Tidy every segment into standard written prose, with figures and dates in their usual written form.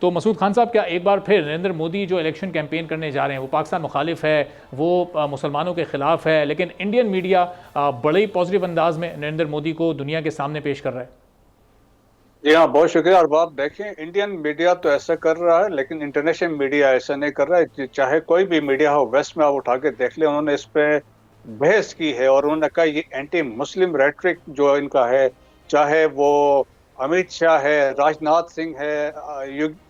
तो मसूद खान साहब, क्या एक बार फिर नरेंद्र मोदी जो इलेक्शन कैंपेन करने जा रहे हैं वो पाकिस्तान मुखालिफ है, वो मुसलमानों के खिलाफ है, लेकिन इंडियन मीडिया बड़े ही पॉजिटिव अंदाज में नरेंद्र मोदी को दुनिया के सामने पेश कर रहा है? जी हाँ, बहुत शुक्रिया। और आप देखें, इंडियन मीडिया तो ऐसा कर रहा है, लेकिन इंटरनेशनल मीडिया ऐसा नहीं कर रहा है। चाहे कोई भी मीडिया हो, वेस्ट में आप उठा के देख ले, उन्होंने इस पे बहस की है और उन्होंने कहा ये एंटी मुस्लिम रेटरिक जो इनका है, चाहे वो अमित शाह है, राजनाथ सिंह है,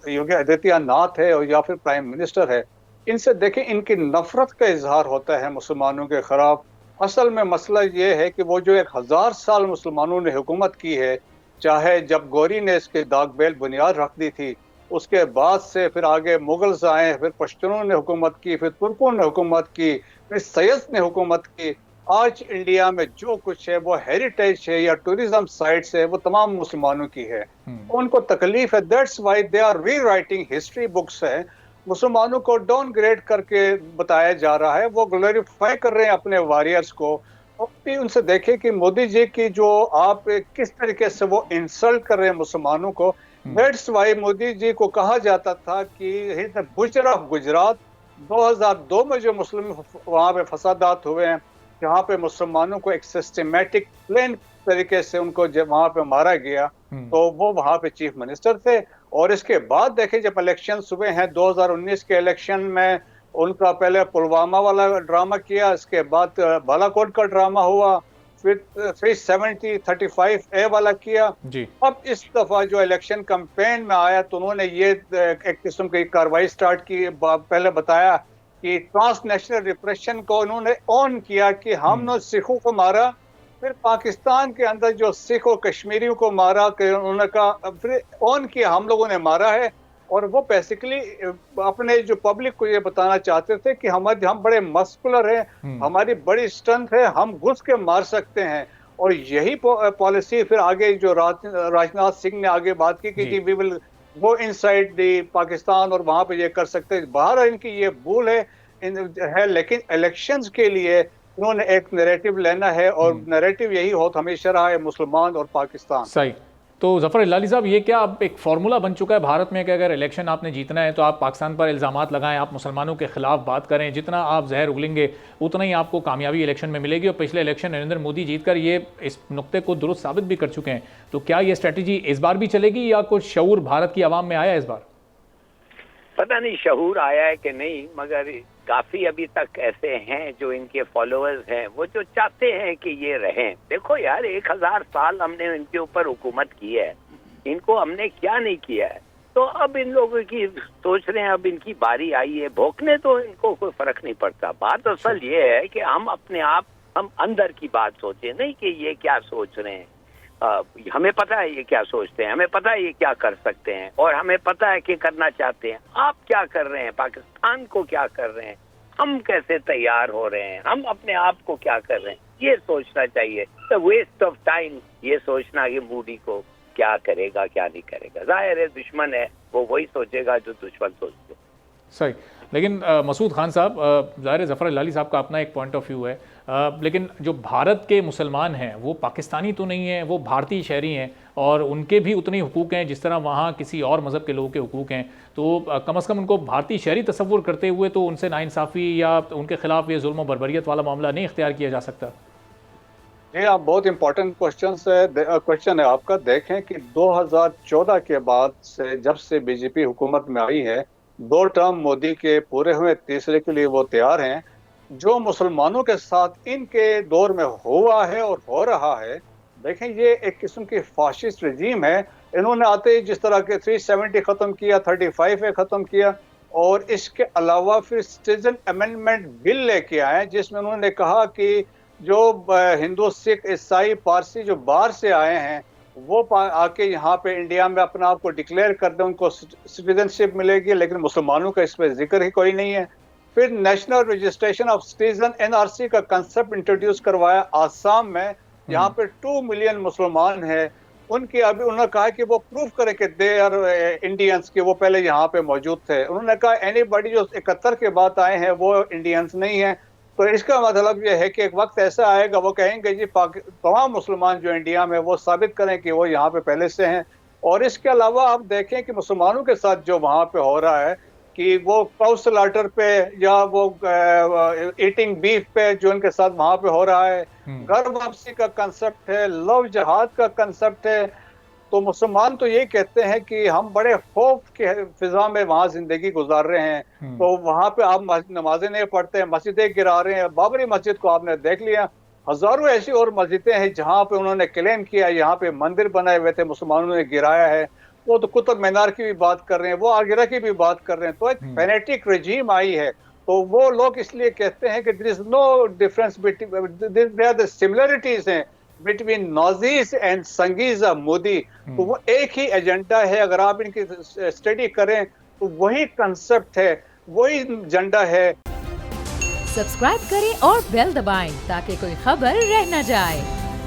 योगी आदित्यनाथ है, और या फिर प्राइम मिनिस्टर है, इनसे देखें इनकी नफरत का इजहार होता है मुसलमानों के खिलाफ। असल में मसला ये है कि वो जो 1000 साल मुसलमानों ने हुकूमत की है, चाहे जब गौरी ने इसके दाग बेल बुनियाद रख दी थी, उसके बाद से फिर आगे मुगल्स आए, फिर पश्तूनों ने हुकूमत की, फिर तुर्कों ने हुकूमत की, फिर सैयद ने हुकूमत की। आज इंडिया में जो कुछ है वो हेरिटेज है या टूरिज्म साइट्स है, वो तमाम मुसलमानों की है। उनको तकलीफ है, दैट्स वाई दे आर री राइटिंग हिस्ट्री बुक्स है। मुसलमानों को डाउनग्रेड करके बताया जा रहा है, वो ग्लोरीफाई कर रहे हैं अपने वॉरियर्स को। और भी उनसे देखें कि मोदी जी की जो आप किस तरीके से वो इंसल्ट कर रहे हैं मुसलमानों को। दैट्स वाई मोदी जी को कहा जाता था कि बुजर ऑफ गुजरात। 2002 में जो मुस्लिम वहां पे फसादात हुए हैं, जहाँ पे मुसलमानों को एक सिस्टमेटिक प्लेन तरीके से उनको जब वहां पे मारा गया, तो वो वहां पे चीफ मिनिस्टर थे। और इसके बाद देखें, जब इलेक्शन हुए हैं 2019 के इलेक्शन में, उनका पहले पुलवामा वाला ड्रामा किया, इसके बाद बालाकोट का ड्रामा हुआ, फिर 370-35A वाला किया। जी। अब इस दफा जो इलेक्शन कैंपेन में आया तो उन्होंने ये एक किस्म की कार्रवाई स्टार्ट की। पहले बताया कि ट्रांसनेशनल रिप्रेशन को उन्होंने ऑन किया कि हमने सिखों को मारा, फिर पाकिस्तान के अंदर जो सिख और कश्मीरियों को मारा, उन्होंने कहा फिर ऑन किया हम लोगों ने मारा है। और वो बेसिकली अपने जो पब्लिक को ये बताना चाहते थे कि हम बड़े मस्कुलर हैं, हमारी बड़ी स्ट्रेंथ है, हम घुस के मार सकते हैं। और यही पॉलिसी फिर आगे जो राजनाथ सिंह ने आगे बात की कि we will go inside the Pakistan और वहां पे ये कर सकते हैं। बाहर इनकी ये भूल है, लेकिन इलेक्शंस के लिए उन्होंने एक नैरेटिव लेना है, और नैरेटिव यही होता हमेशा रहा है, मुसलमान और पाकिस्तान। सही। तो ज़फ़र इलाही साहब, ये क्या अब एक फार्मूला बन चुका है भारत में कि अगर इलेक्शन आपने जीतना है तो आप पाकिस्तान पर इल्ज़ामात लगाएं, आप मुसलमानों के खिलाफ बात करें, जितना आप जहर उगलेंगे उतना ही आपको कामयाबी इलेक्शन में मिलेगी। और पिछले इलेक्शन नरेंद्र मोदी जीतकर ये इस नुक्ते को दुरुस्त साबित भी कर चुके हैं। तो क्या ये स्ट्रेटजी इस बार भी चलेगी, या कुछ शऊर भारत की आवाम में आया इस बार? पता नहीं शऊर आया है कि नहीं, मगर काफी अभी तक ऐसे हैं जो इनके फॉलोअर्स हैं, वो जो चाहते हैं कि ये रहें। देखो यार, 1000 साल हमने इनके ऊपर हुकूमत की है, इनको हमने क्या नहीं किया है। तो अब इन लोगों की सोच रहे हैं, अब इनकी बारी आई है भोंकने, तो इनको कोई फर्क नहीं पड़ता। बात असल ये है कि हम अपने आप, हम अंदर की बात सोचें, नहीं कि ये क्या सोच रहे हैं। हमें पता है ये क्या सोचते हैं, हमें पता है ये क्या कर सकते हैं, और हमें पता है कि करना चाहते हैं। आप क्या कर रहे हैं, पाकिस्तान को क्या कर रहे हैं, हम कैसे तैयार हो रहे हैं, हम अपने आप को क्या कर रहे हैं, ये सोचना चाहिए। द वेस्ट ऑफ टाइम ये सोचना कि मोदी को क्या करेगा क्या नहीं करेगा। जाहिर है दुश्मन है, वो वही सोचेगा जो दुश्मन सोचते। सही। लेकिन मसूद खान साहब, ज़ाहिर है ज़फ़र इलाही साहब का अपना एक पॉइंट ऑफ व्यू है, लेकिन जो भारत के मुसलमान हैं वो पाकिस्तानी तो नहीं हैं, वो भारतीय शहरी हैं, और उनके भी उतने हुकूक हैं जिस तरह वहाँ किसी और मज़हब के लोगों के हुकूक हैं। तो कम से कम उनको भारतीय शहरी तसव्वुर करते हुए तो उनसे नाइंसाफ़ी या उनके खिलाफ ये जुल्म और बर्बरियत वाला मामला नहीं इख्तियार किया जा सकता। जी, आप बहुत इंपॉर्टेंट क्वेश्चन है आपका। देखें कि 2014 के बाद से, जब से बीजेपी हुकूमत में आई है, 2 टर्म मोदी के पूरे हुए, तीसरे के लिए वो तैयार हैं। जो मुसलमानों के साथ इनके दौर में हुआ है और हो रहा है, देखें ये एक किस्म की फाशिस्ट रजीम है। इन्होंने आते ही जिस तरह के 370 ख़त्म किया, 35A ख़त्म किया, और इसके अलावा फिर सिटीजन अमेंडमेंट बिल लेके आए, जिसमें उन्होंने कहा कि जो हिंदू, सिख, ईसाई, पारसी जो बाहर से आए हैं, वो आके यहाँ पे इंडिया में अपना आप को डिक्लेयर कर दें, उनको सिटीजनशिप मिलेगी। लेकिन मुसलमानों का इस पर जिक्र ही कोई नहीं है। फिर national registration of citizen NRC का कंसेप्ट इंट्रोड्यूस करवाया आसाम में, यहाँ पे 2 मिलियन मुसलमान हैं। उनकी अभी उन्होंने कहा कि वो प्रूव करें कि दे आर इंडियंस, के वो पहले यहाँ पे मौजूद थे। उन्होंने कहा एनीबॉडी जो 71 के बाद आए हैं वो इंडियंस नहीं है। तो इसका मतलब ये है कि एक वक्त ऐसा आएगा वो कहेंगे जी तमाम मुसलमान जो इंडिया में, वो साबित करें कि वो यहाँ पे पहले से हैं। और इसके अलावा आप देखें कि मुसलमानों के साथ जो वहाँ पे हो रहा है कि वो काउ स्लॉटर पे या वो ईटिंग बीफ पे जो इनके साथ वहाँ पे हो रहा है, घर वापसी का कंसेप्ट है, लव जहाद का कंसेप्ट है। तो मुसलमान तो ये कहते हैं कि हम बड़े खौफ के फिजा में वहाँ जिंदगी गुजार रहे हैं, तो वहाँ पे आप नमाजें नहीं पढ़ते हैं, मस्जिदें गिरा रहे हैं। बाबरी मस्जिद को आपने देख लिया, हजारों ऐसी और मस्जिदें हैं जहाँ पे उन्होंने क्लेम किया यहाँ पे मंदिर बनाए हुए थे, मुसलमानों ने गिराया है। वो तो कुतुब मीनार की भी बात कर रहे हैं, वो आगरा की भी बात कर रहे हैं। तो एक फेनेटिक रजीम आई है, तो वो लोग इसलिए कहते हैं कि there is no difference between, there are the similarities हैं बिटवीन नाजीज एंड संगीजा मोदी। तो वो एक ही एजेंडा है, अगर आप इनकी स्टडी करें तो वही कंसेप्ट है, वही एजेंडा है। सब्सक्राइब करें और बेल दबाएं ताकि कोई खबर रह न जाए।